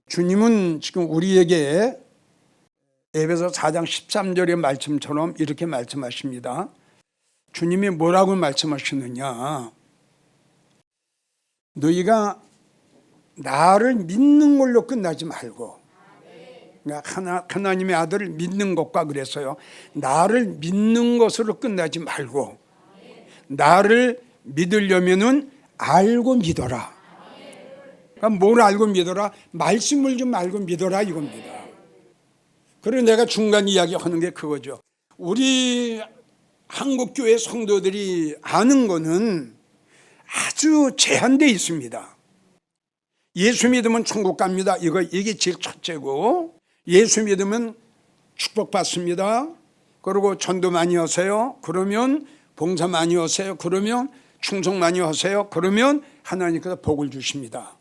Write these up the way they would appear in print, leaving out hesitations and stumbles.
주님은 지금 우리에게 에베소 4장 13절의 말씀처럼 이렇게 말씀하십니다. 주님이 뭐라고 말씀하시느냐? 너희가 나를 믿는 걸로 끝나지 말고, 그러니까 하나님의 아들을 믿는 것과 그래서요, 나를 믿는 것으로 끝나지 말고 나를 믿으려면은 알고 믿어라. 그러니까 뭘 알고 믿어라? 말씀을 좀 알고 믿어라 이겁니다. 그래서 내가 중간 이야기하는 게 그거죠. 우리 한국교회 성도들이 아는 거는 아주 제한되어 있습니다. 예수 믿으면 천국 갑니다. 이게 제일 첫째고, 예수 믿으면 축복받습니다. 그리고 전도 많이 하세요. 그러면 봉사 많이 하세요. 그러면 충성 많이 하세요. 그러면 하나님께서 복을 주십니다.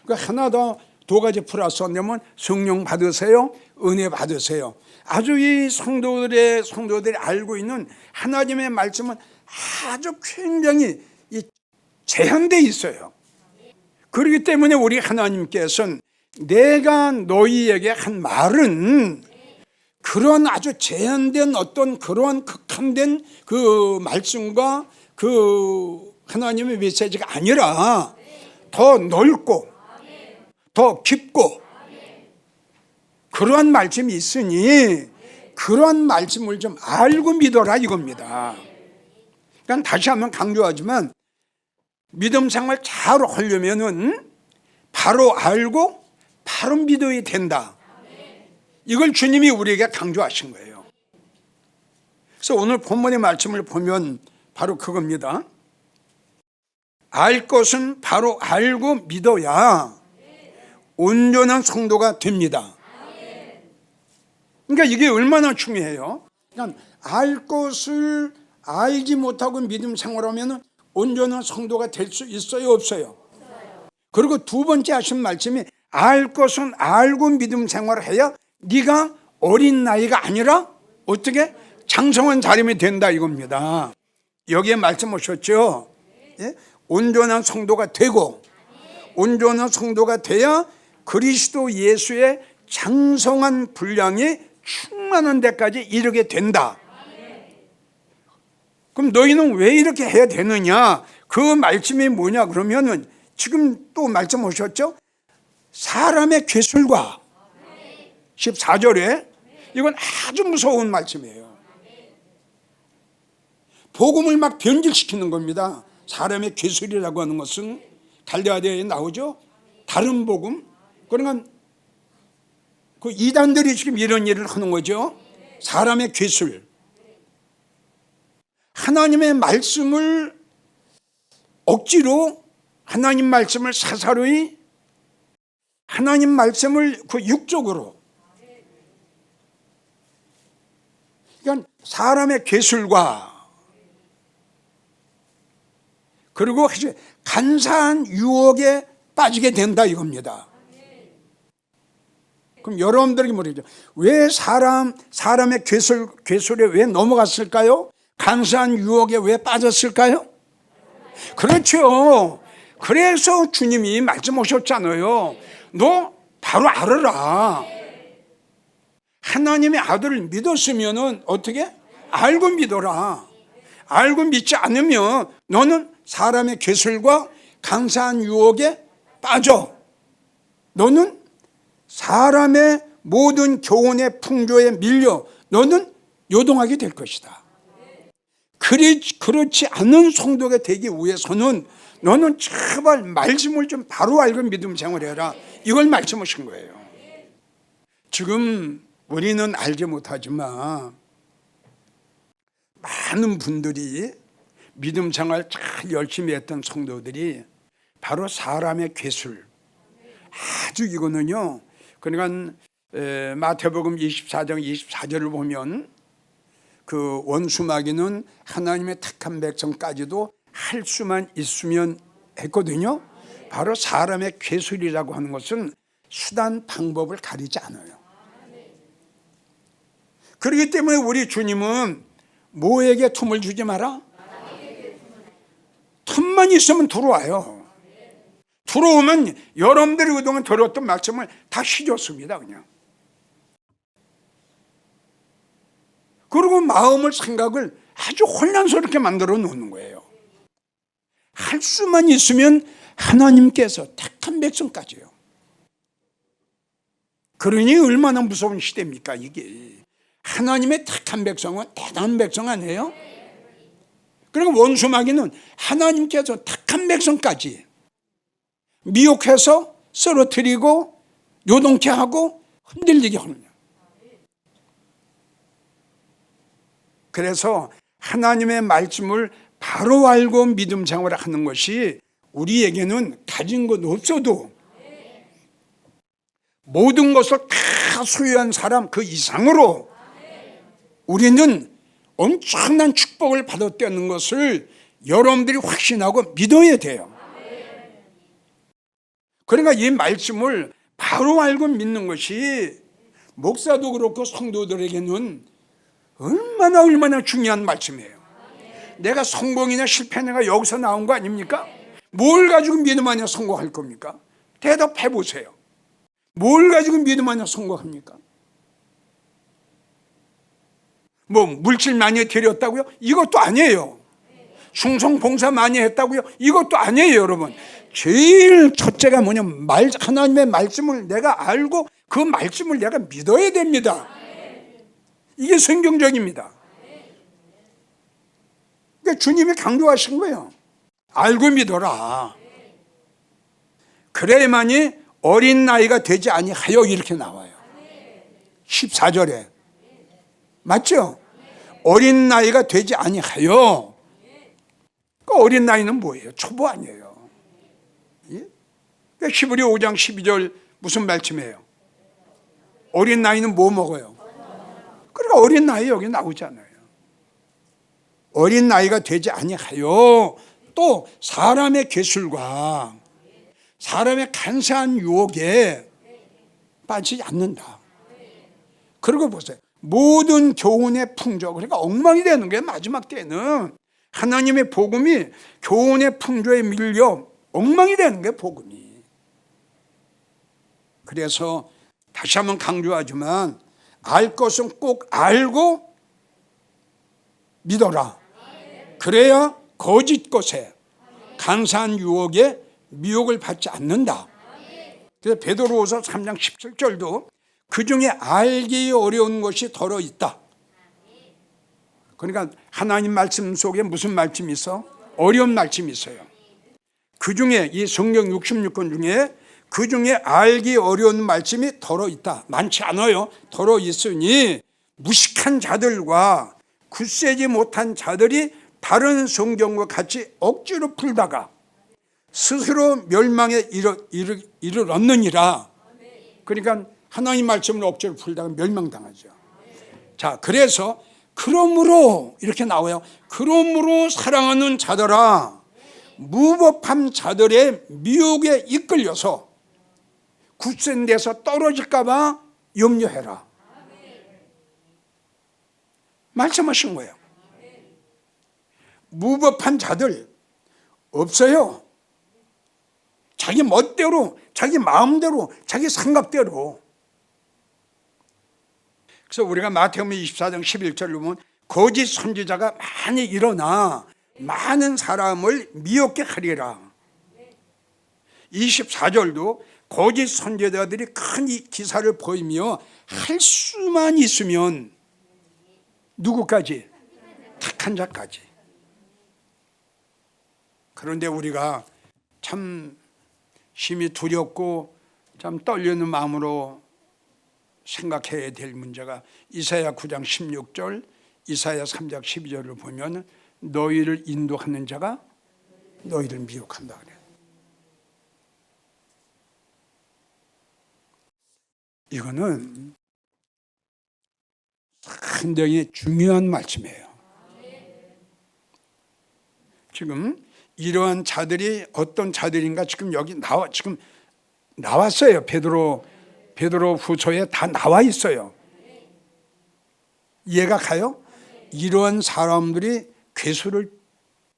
그러니까 하나 더 두 가지 플러스 하면 성령 받으세요. 은혜 받으세요. 아주 이 성도들이 알고 있는 하나님의 말씀은 아주 굉장히 제한되어 있어요. 그렇기 때문에 우리 하나님께서는 내가 너희에게 한 말은 그런 아주 제한된 어떤 그러한 극한된 그 말씀과 그 하나님의 메시지가 아니라 더 넓고 더 깊고 그러한 말씀이 있으니 그러한 말씀을 좀 알고 믿어라 이겁니다. 그러니까 다시 한번 강조하지만 믿음 생활 잘 하려면은 바로 알고 바로 믿어야 된다. 이걸 주님이 우리에게 강조하신 거예요. 그래서 오늘 본문의 말씀을 보면 바로 그겁니다. 알 것은 바로 알고 믿어야 온전한 성도가 됩니다. 그러니까 이게 얼마나 중요해요. 그러니까 알 것을 알지 못하고 믿음 생활하면 온전한 성도가 될 수 있어요, 없어요? 그리고 두 번째 하신 말씀이 알 것은 알고 믿음 생활을 해야 네가 어린 나이가 아니라 어떻게 장성한 자림이 된다 이겁니다. 여기에 말씀 오셨죠? 예? 온전한 성도가 되고 온전한 성도가 돼야 그리스도 예수의 장성한 분량이 충만한 데까지 이르게 된다. 그럼 너희는 왜 이렇게 해야 되느냐? 그 말씀이 뭐냐 그러면은 지금 또 말씀 오셨죠? 사람의 괴술과 14절에 이건 아주 무서운 말씀이에요. 복음을 막 변질시키는 겁니다. 사람의 괴술이라고 하는 것은 갈라디아에 나오죠. 다른 복음. 그러니까 그 이단들이 지금 이런 일을 하는 거죠. 사람의 괴술. 하나님의 말씀을 억지로 하나님 말씀을 사사로이 하나님 말씀을 그 육적으로, 그러니까 사람의 괴술과 그리고 간사한 유혹에 빠지게 된다 이겁니다. 그럼 여러분들에게 뭐죠? 왜 사람의 괴술에 왜 넘어갔을까요? 간사한 유혹에 왜 빠졌을까요? 그렇죠. 그래서 주님이 말씀하셨잖아요. 너 바로 알아라. 하나님의 아들을 믿었으면 어떻게? 알고 믿어라. 알고 믿지 않으면 너는 사람의 괴술과 간사한 유혹에 빠져. 너는 사람의 모든 교훈의 풍조에 밀려 너는 요동하게 될 것이다. 그렇지 않은 성도가 되기 위해서는 너는 제발 말씀을 좀 바로 알고 믿음 생활해라. 이걸 말씀하신 거예요. 지금 우리는 알지 못하지만 많은 분들이 믿음 생활 잘 열심히 했던 성도들이 바로 사람의 괴술, 아주 이거는요. 그러니까 마태복음 24장 24절을 보면 그 원수마귀는 하나님의 택한 백성까지도 할 수만 있으면 했거든요. 바로 사람의 괴술이라고 하는 것은 수단 방법을 가리지 않아요. 그렇기 때문에 우리 주님은 뭐에게 틈을 주지 마라? 틈만 있으면 들어와요. 들어오면 여러분들이 그동안 들었던 말씀을 다 휘줬습니다. 그냥. 그리고 마음을, 생각을 아주 혼란스럽게 만들어 놓는 거예요. 할 수만 있으면 하나님께서 택한 백성까지요. 그러니 얼마나 무서운 시대입니까 이게. 하나님의 택한 백성은 대단한 백성 아니에요? 그리고 원수 마귀는 하나님께서 택한 백성까지 미혹해서 쓰러뜨리고 요동케 하고 흔들리게 하는 거예요. 그래서 하나님의 말씀을 바로 알고 믿음 생활을 하는 것이 우리에게는 가진 것 없어도 모든 것을 다 소유한 사람 그 이상으로 우리는 엄청난 축복을 받았다는 것을 여러분들이 확신하고 믿어야 돼요. 그러니까 이 말씀을 바로 알고 믿는 것이 목사도 그렇고 성도들에게는 얼마나 중요한 말씀이에요. 내가 성공이냐 실패냐가 여기서 나온 거 아닙니까? 뭘 가지고 믿음 안에 성공할 겁니까? 대답해 보세요. 뭘 가지고 믿음 안에 성공합니까? 뭐 물질 많이 드렸다고요? 이것도 아니에요. 충성 봉사 많이 했다고요? 이것도 아니에요, 여러분. 제일 첫째가 뭐냐면 하나님의 말씀을 내가 알고 그 말씀을 내가 믿어야 됩니다. 이게 성경적입니다. 그러니까 주님이 강조하신 거예요. 알고 믿어라. 그래야만이 어린 나이가 되지 아니하여 이렇게 나와요. 14절에. 맞죠? 어린 나이가 되지 아니하여. 그 어린 나이는 뭐예요? 초보 아니에요. 히브리 5장 12절 무슨 말씀이에요? 어린 나이는 뭐 먹어요? 그러니까 어린 나이 여기 나오잖아요. 어린 나이가 되지 아니하여 또 사람의 괴술과 사람의 간사한 유혹에 빠지지 않는다. 그러고 보세요. 모든 교훈의 풍조, 그러니까 엉망이 되는 게 마지막 때는 하나님의 복음이 교훈의 풍조에 밀려 엉망이 되는 게 복음이. 그래서 다시 한번 강조하지만 알 것은 꼭 알고 믿어라. 그래야 거짓 것에 간사한 유혹에 미혹을 받지 않는다. 그래서 베드로후서 3장 17절도 그중에 알기 어려운 것이 더러 있다. 그러니까 하나님 말씀 속에 무슨 말씀이 있어? 어려운 말씀이 있어요. 그중에 이 성경 66권 중에 그중에 알기 어려운 말씀이 더러 있다. 많지 않아요. 더러 있으니 무식한 자들과 굳세지 못한 자들이 다른 성경과 같이 억지로 풀다가 스스로 멸망에 이르렀느니라. 그러니까 하나님 말씀을 억지로 풀다가 멸망당하죠. 자, 그래서 그러므로 이렇게 나와요. 그러므로 사랑하는 자들아, 무법한 자들의 미혹에 이끌려서 굳센 데서 떨어질까 봐 염려해라. 말씀하신 거예요. 무법한 자들 없어요. 자기 멋대로, 자기 마음대로, 자기 생각대로. 그래서 우리가 마태복음 24장 11절을 보면 거짓 선지자가 많이 일어나 많은 사람을 미혹게 하리라. 24절도 거짓 선지자들이 큰 기사를 보이며 할 수만 있으면 누구까지? 택한 자까지. 그런데 우리가 참 심히 두렵고 참 떨리는 마음으로 생각해야 될 문제가 이사야 9장 16절, 이사야 3장 12절을 보면 너희를 인도하는 자가 너희를 미혹한다 그래요. 이거는 상당히 중요한 말씀이에요. 지금 이러한 자들이 어떤 자들인가 지금 여기 나왔어요. 베드로 후서에 다 나와 있어요. 이해가 가요? 이러한 사람들이 괴수를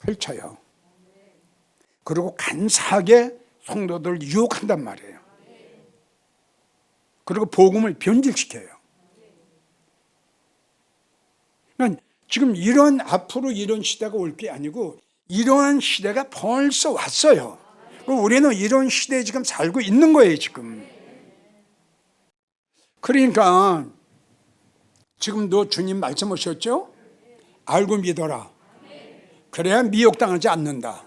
펼쳐요. 그리고 간사하게 성도들을 유혹한단 말이에요. 그리고 복음을 변질시켜요. 그러니까 지금 앞으로 이런 시대가 올 게 아니고 이러한 시대가 벌써 왔어요. 우리는 이런 시대에 지금 살고 있는 거예요, 지금. 그러니까 지금도 주님 말씀하셨죠? 알고 믿어라. 그래야 미혹당하지 않는다.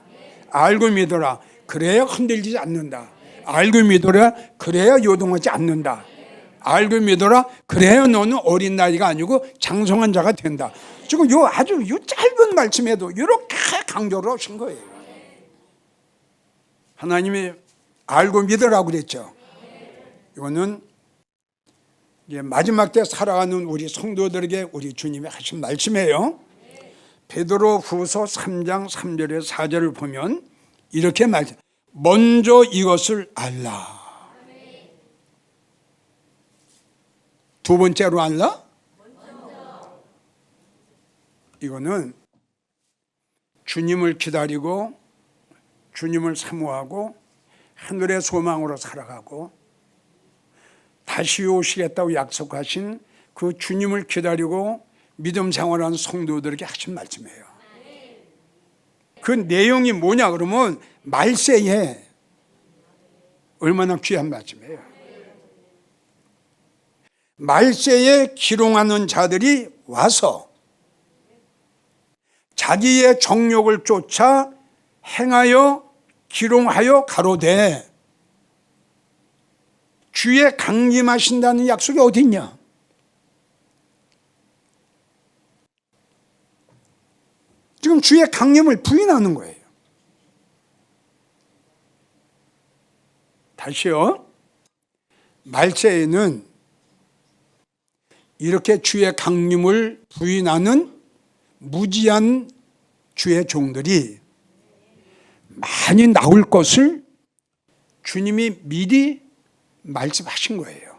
알고 믿어라. 그래야 흔들리지 않는다. 알고 믿어라. 그래야 요동하지 않는다. 알고 믿어라. 그래야 너는 어린 나이가 아니고 장성한 자가 된다. 지금 아주 짧은 말씀에도 이렇게 강조를 하신 거예요. 하나님이 알고 믿으라고 그랬죠. 이거는 이제 마지막 때 살아가는 우리 성도들에게 우리 주님이 하신 말씀이에요. 베드로 후서 3장 3절에서 4절을 보면 이렇게 먼저 이것을 알라. 두 번째로 알라? 이거는 주님을 기다리고 주님을 사모하고 하늘의 소망으로 살아가고 다시 오시겠다고 약속하신 그 주님을 기다리고 믿음 생활하는 성도들에게 하신 말씀이에요. 그 내용이 뭐냐 그러면 말세에 얼마나 귀한 말씀이에요. 말세에 기롱하는 자들이 와서 자기의 정욕을 쫓아 행하여 기롱하여 가로되 주의 강림하신다는 약속이 어디 있냐? 지금 주의 강림을 부인하는 거예요. 다시요. 말세에는 이렇게 주의 강림을 부인하는 무지한 주의 종들이 많이 나올 것을 주님이 미리 말씀하신 거예요.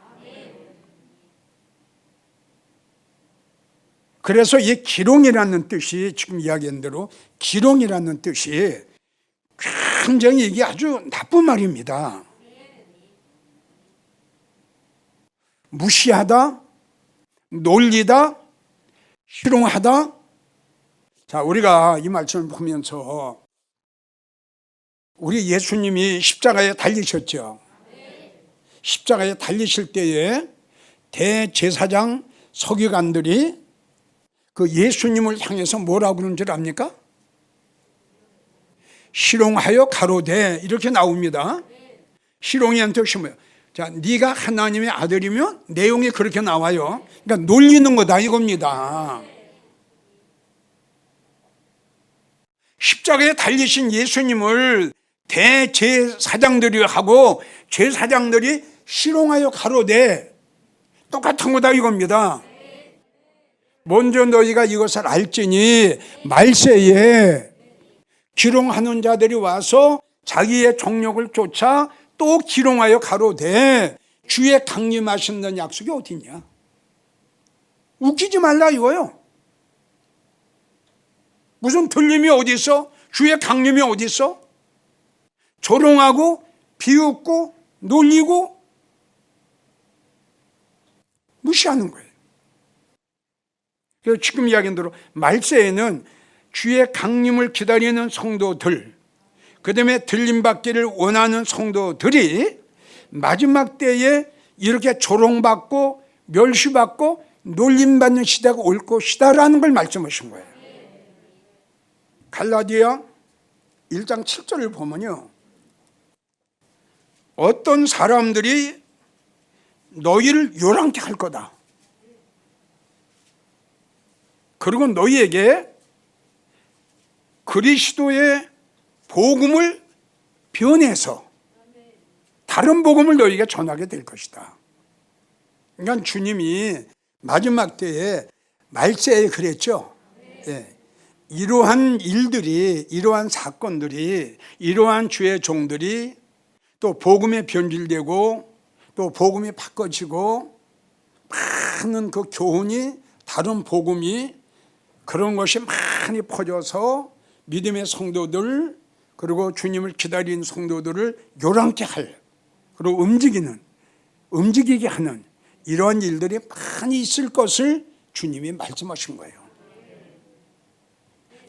그래서 이 기롱이라는 뜻이 지금 이야기한 대로 기롱이라는 뜻이 굉장히 이게 아주 나쁜 말입니다. 무시하다, 놀리다, 희롱하다. 자, 우리가 이 말씀을 보면서 우리 예수님이 십자가에 달리셨죠. 십자가에 달리실 때에 대제사장 서기관들이 그 예수님을 향해서 뭐라고 그러는 줄 압니까? 희롱하여 가로되 이렇게 나옵니다. 희롱이란 뜻이 뭐예요? 자, 네가 하나님의 아들이면 내용이 그렇게 나와요. 그러니까 놀리는 거다 이겁니다. 십자가에 달리신 예수님을 대제사장들이 하고 제사장들이 희롱하여 가로되 똑같은 거다 이겁니다. 먼저 너희가 이것을 알지니 말세에 기롱하는 자들이 와서 자기의 정욕을 쫓아 또 기롱하여 가로되 주의 강림하신다는 약속이 어디 있냐? 웃기지 말라 이거요. 무슨 들림이 어디 있어? 주의 강림이 어디 있어? 조롱하고 비웃고 놀리고 무시하는 거예요. 그래서 지금 이야기한 대로 말세에는 주의 강림을 기다리는 성도들, 그 다음에 들림받기를 원하는 성도들이 마지막 때에 이렇게 조롱받고 멸시받고 놀림받는 시대가 올 것이다라는 걸 말씀하신 거예요. 갈라디아 1장 7절을 보면요, 어떤 사람들이 너희를 요란케 할 거다. 그리고 너희에게 그리스도의 복음을 변해서 다른 복음을 너희에게 전하게 될 것이다. 그러니까 주님이 마지막 때에 말세에 그랬죠. 예. 이러한 일들이, 이러한 사건들이, 이러한 주의 종들이 또 복음에 변질되고 또 복음이 바꿔지고 많은 그 교훈이, 다른 복음이, 그런 것이 많이 퍼져서 믿음의 성도들, 그리고 주님을 기다리는 성도들을 요란케 할, 그리고 움직이게 하는 이러한 일들이 많이 있을 것을 주님이 말씀하신 거예요.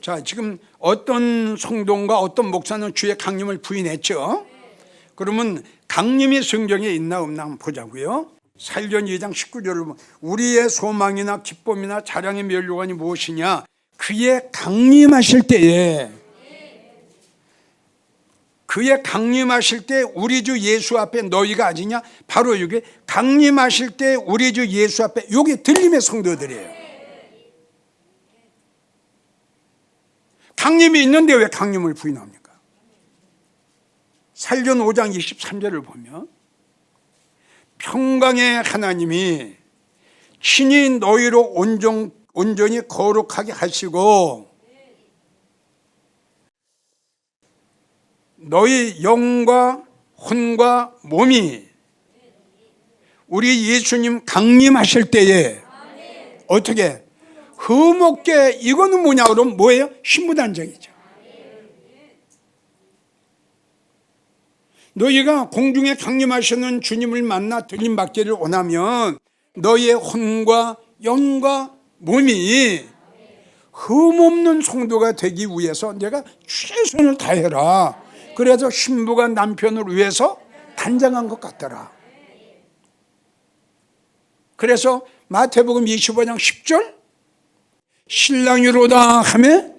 자, 지금 어떤 성도가 어떤 목사는 주의 강림을 부인했죠. 그러면 강림이 성경에 있나 없나 한번 보자고요. 사도행전 2장 19절을 보면 우리의 소망이나 기쁨이나 자랑의 면류관이 무엇이냐, 그의 강림하실 때에, 그의 강림하실 때 우리 주 예수 앞에 너희가 아니냐, 바로 이게 강림하실 때 우리 주 예수 앞에, 이게 들림의 성도들이에요. 강림이 있는데 왜 강림을 부인합니까? 사도행전 5장 23절을 보면 평강의 하나님이 친히 너희로 온전히 거룩하게 하시고 너희 영과 혼과 몸이 우리 예수님 강림하실 때에 어떻게 흠없게, 이거는 뭐냐 그러면 뭐예요? 신부단장이죠. 너희가 공중에 강림하시는 주님을 만나 들림받기를 원하면 너희의 혼과 영과 몸이 흠없는 성도가 되기 위해서 내가 최선을 다해라. 그래서 신부가 남편을 위해서 단장한 것 같더라. 그래서 마태복음 25장 10절 신랑이로다 하며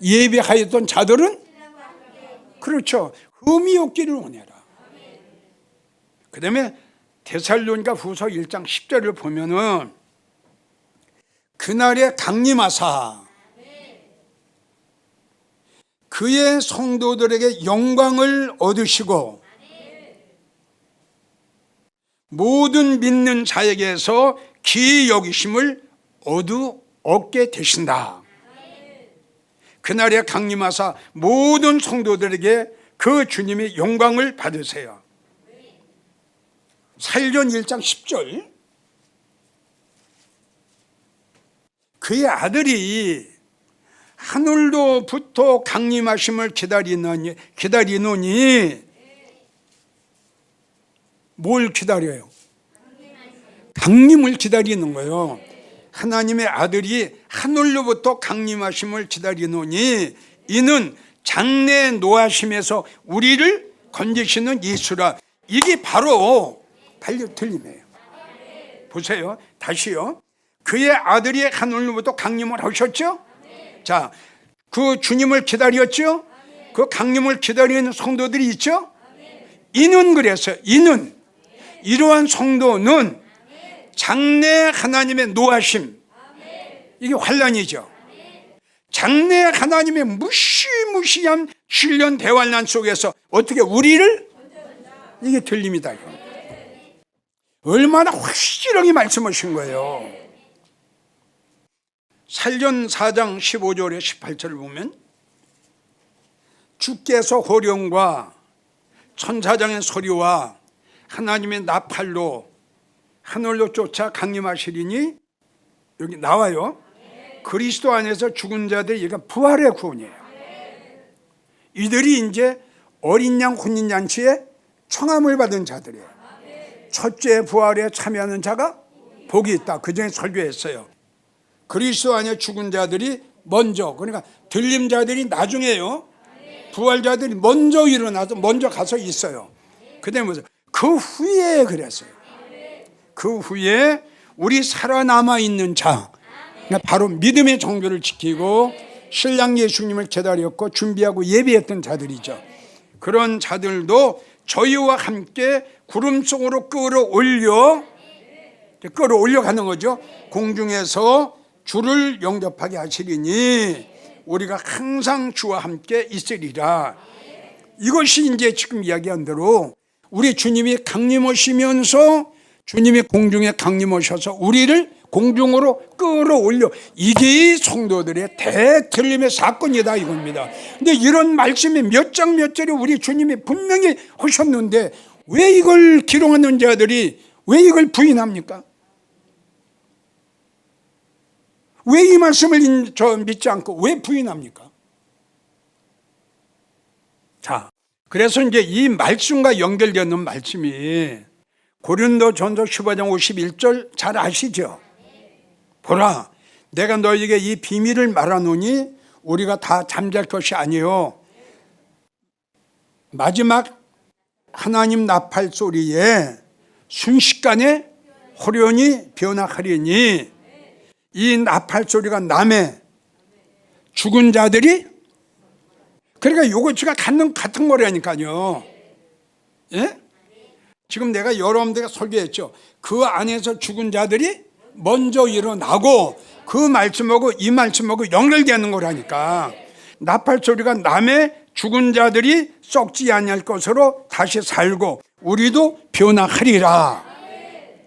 예배하였던 자들은, 그렇죠, 흠이 없기를 원해라. 그 다음에 데살로니가 후서 1장 10절을 보면은 그날에 강림하사 그의 성도들에게 영광을 얻으시고 모든 믿는 자에게서 기이 여기심을 얻게 되신다. 그날에 강림하사 모든 성도들에게 그 주님의 영광을 받으세요. 사도행전 1장 10절 그의 아들이 하늘로부터 강림하심을 기다리노니 뭘 기다려요? 강림을 기다리는 거예요. 하나님의 아들이 하늘로부터 강림하심을 기다리노니 이는 장래 노하심에서 우리를 건지시는 예수라. 이게 바로 들림이에요. 보세요. 다시요. 그의 아들이 하늘로부터 강림을 하셨죠? 자, 그 주님을 기다렸죠? 그 강림을 기다리는 성도들이 있죠? 이는 그래서 이러한 성도는 장래 하나님의 노하심, 이게 환란이죠. 장래 하나님의 무시무시한 신련 대환란 속에서 어떻게 우리를, 이게 들림이다. 얼마나 확실하게 말씀하신 거예요. 사도행전 4장 15절에 18절을 보면 주께서 호령과 천사장의 소리와 하나님의 나팔로 하늘로 쫓아 강림하시리니, 여기 나와요. 그리스도 안에서 죽은 자들이, 이가 부활의 구원이에요. 이들이 이제 어린 양 혼인잔치에 청함을 받은 자들이에요. 첫째 부활에 참여하는 자가 복이 있다. 그 중에 설교했어요. 그리스도 안에 죽은 자들이 먼저, 그러니까 들림자들이 나중에요. 부활자들이 먼저 일어나서 먼저 가서 있어요. 그다음에 그 후에 그랬어요. 그 후에 우리 살아남아 있는 자, 바로 믿음의 정교를 지키고 신랑 예수님을 기다렸고 준비하고 예배했던 자들이죠. 그런 자들도 저희와 함께 구름 속으로 끌어올려 가는 거죠. 공중에서 주를 영접하게 하시리니 우리가 항상 주와 함께 있으리라. 이것이 이제 지금 이야기한 대로 우리 주님이 강림하시면서 주님이 공중에 강림하셔서 우리를 공중으로 끌어올려, 이게 성도들의 대틀림의 사건이다 이겁니다. 근데 이런 말씀이 몇 장 몇 절에 우리 주님이 분명히 하셨는데 왜 이걸 기록하는 자들이 왜 이걸 부인합니까? 왜 이 말씀을 믿지 않고 왜 부인합니까? 자, 그래서 이제 이 말씀과 연결되는 말씀이 고린도전서 15장 51절 잘 아시죠? 보라, 내가 너희에게 이 비밀을 말하노니 우리가 다 잠잘 것이 아니요 마지막 하나님 나팔 소리에 순식간에 호련히 변화하리니 이 나팔 소리가 남에 죽은 자들이, 그러니까 요거 제가 같은 거라니까요. 예? 지금 내가 여러분들에게 설교했죠. 그 안에서 죽은 자들이 먼저 일어나고 그 말씀하고 이 말씀하고 연결되는 거라니까. 나팔 소리가 남의 죽은 자들이 썩지 아니할 것으로 다시 살고 우리도 변화하리라.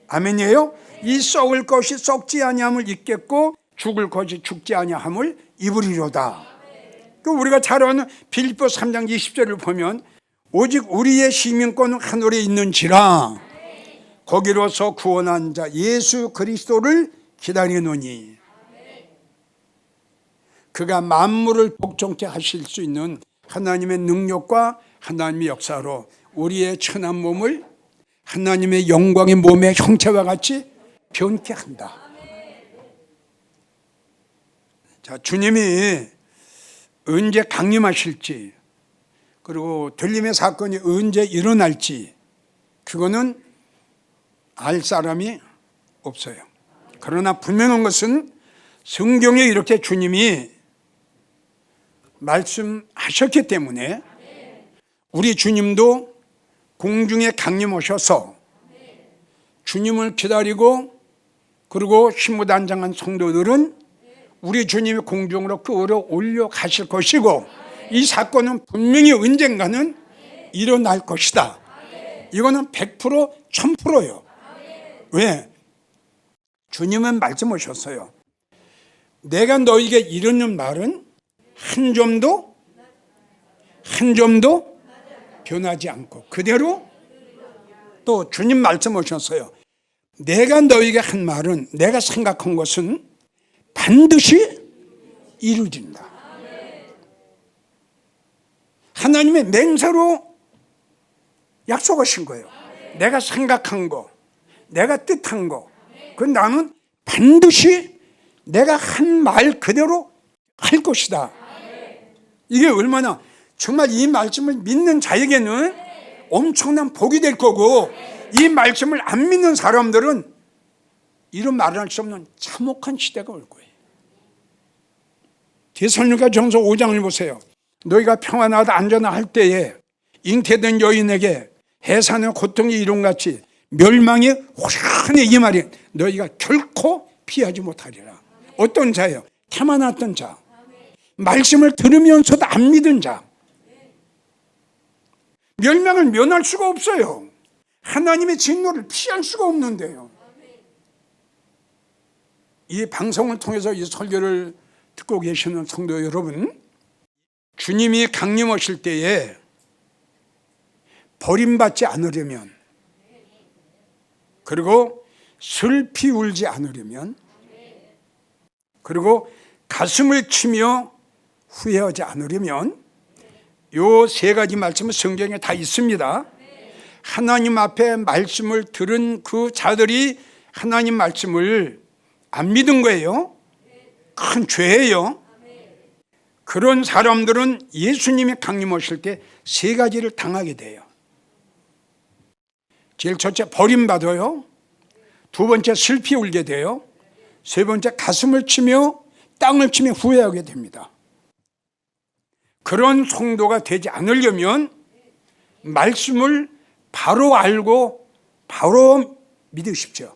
아멘이에요? 이 썩을 것이 썩지 아니함을 입겠고 죽을 것이 죽지 아니함을 입으리로다. 그 우리가 잘 아는 빌립보 3장 20절을 보면 오직 우리의 시민권은 하늘에 있는지라 거기로서 구원한 자 예수 그리스도를 기다리노니 그가 만물을 복종케 하실 수 있는 하나님의 능력과 하나님의 역사로 우리의 천한 몸을 하나님의 영광의 몸의 형체와 같이 변케 한다. 자, 주님이 언제 강림하실지 그리고 들림의 사건이 언제 일어날지 그거는 알 사람이 없어요. 그러나 분명한 것은 성경에 이렇게 주님이 말씀하셨기 때문에 우리 주님도 공중에 강림하셔서 주님을 기다리고 그리고 신무단장한 성도들은 우리 주님이 공중으로 끌어 올려가실 것이고 이 사건은 분명히 언젠가는 일어날 것이다. 이거는 100% 1000%예요. 왜? 주님은 말씀하셨어요. 내가 너에게 이르는 말은 한 점도 변하지 않고 그대로 또 주님 말씀하셨어요. 내가 너에게 한 말은 내가 생각한 것은 반드시 이루어진다. 하나님의 맹세로 약속하신 거예요. 내가 생각한 거, 내가 뜻한 거, 그건 나는 반드시 내가 한 말 그대로 할 것이다. 이게 얼마나 정말 이 말씀을 믿는 자에게는 엄청난 복이 될 거고 이 말씀을 안 믿는 사람들은 이런 말을 할 수 없는 참혹한 시대가 올 거예요. 데살로니가 전서 5장을 보세요. 너희가 평안하다 안전할 때에 잉태된 여인에게 해산의 고통이 이름같이 멸망이 호련히 이 말이 너희가 결코 피하지 못하리라. 어떤 자예요? 태만했던 자, 말씀을 들으면서도 안 믿은 자. 멸망을 면할 수가 없어요. 하나님의 진노를 피할 수가 없는데요. 이 방송을 통해서 이 설교를 듣고 계시는 성도 여러분, 주님이 강림하실 때에 버림받지 않으려면 그리고 슬피 울지 않으려면 그리고 가슴을 치며 후회하지 않으려면 요 세 가지 말씀은 성경에 다 있습니다. 하나님 앞에 말씀을 들은 그 자들이 하나님 말씀을 안 믿은 거예요. 큰 죄예요. 그런 사람들은 예수님이 강림하실 때 세 가지를 당하게 돼요. 제일 첫째 버림받아요. 두 번째 슬피 울게 돼요. 세 번째 가슴을 치며 땅을 치며 후회하게 됩니다. 그런 성도가 되지 않으려면 말씀을 바로 알고 바로 믿으십시오.